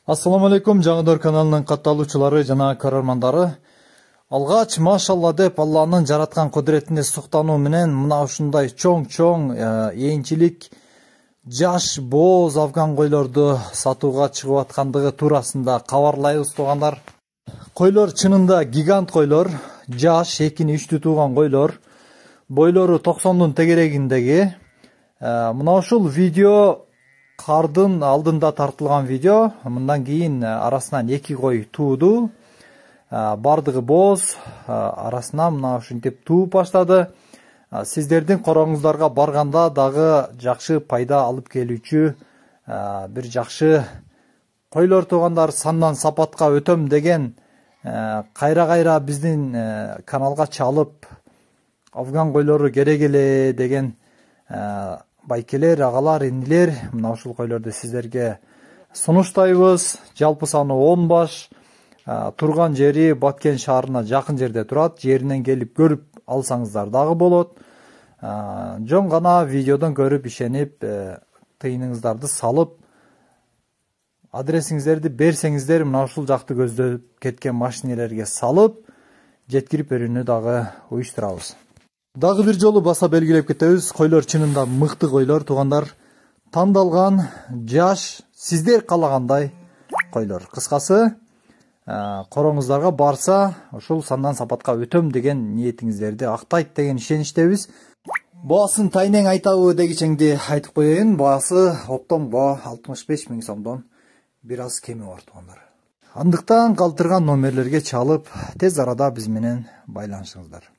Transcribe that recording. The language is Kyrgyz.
Assalamu alaikum, Жаңыдор каналынын катталуучулары жана көрөрмандары. Алгач, машалла деп Алланын жараткан кудуретине суктануу менен мына ушундай чоң ээнчилик жаш бооз афган койлорду сатууга чыгып аткандыгы туурасында кабарлайбыз туугандар. Койлор чынында гигант койлор, жаш 2-3 тууган койлор. Бойлору 90-дун тегерегиндеги. Мына ушул видео кардын алдында тартылган видео. Мындан кийин арасынан 2 кой тууду. Бардыгы бооз, арасынан мына ушинтип тууп баштады. Сиздердин короңуздарга барганда дагы жакшы пайда алып келүүчү бир жакшы койлор туугандар, сандан сапатка өтөм деген кайра биздин каналга чалып афган койлору керек эле деген байкелер, агалар, инилер, мына ушул койлорду сиздерге сунуштайбыз. Жалпы саны 10 баш. Турган жери Баткен шаарына жакын жерде турат. Жеринен келип көрүп алсаңыздар дагы болот. Жон гана видеодон көрүп ишенип, тыйыныңыздарды салып, адресиңиздерди берсеңиздер, мына ушул жакты көздөп кеткен машинелерге салып, жеткирип берүүнү дагы уюштурабыз. Дагы бир жолу баса белгилеп кетебиз. Койлор чынында мыкты койлор туугандар. Тандалган, жаш, сиздер каалагандай койлор. Кыскасы, короңуздарга барса, ушул сандан сапатка өтөм деген ниетиңиздерди актайт деген ишеничтебиз. Баасын тайнең айтабы дегичеңди айтып коеюн. Баасы оптом баа 65 000 сомдон бир аз кеми бар туугандар. Андыктан калтырган номерлерге чалып, тез арада биз менен байланышыңыздар.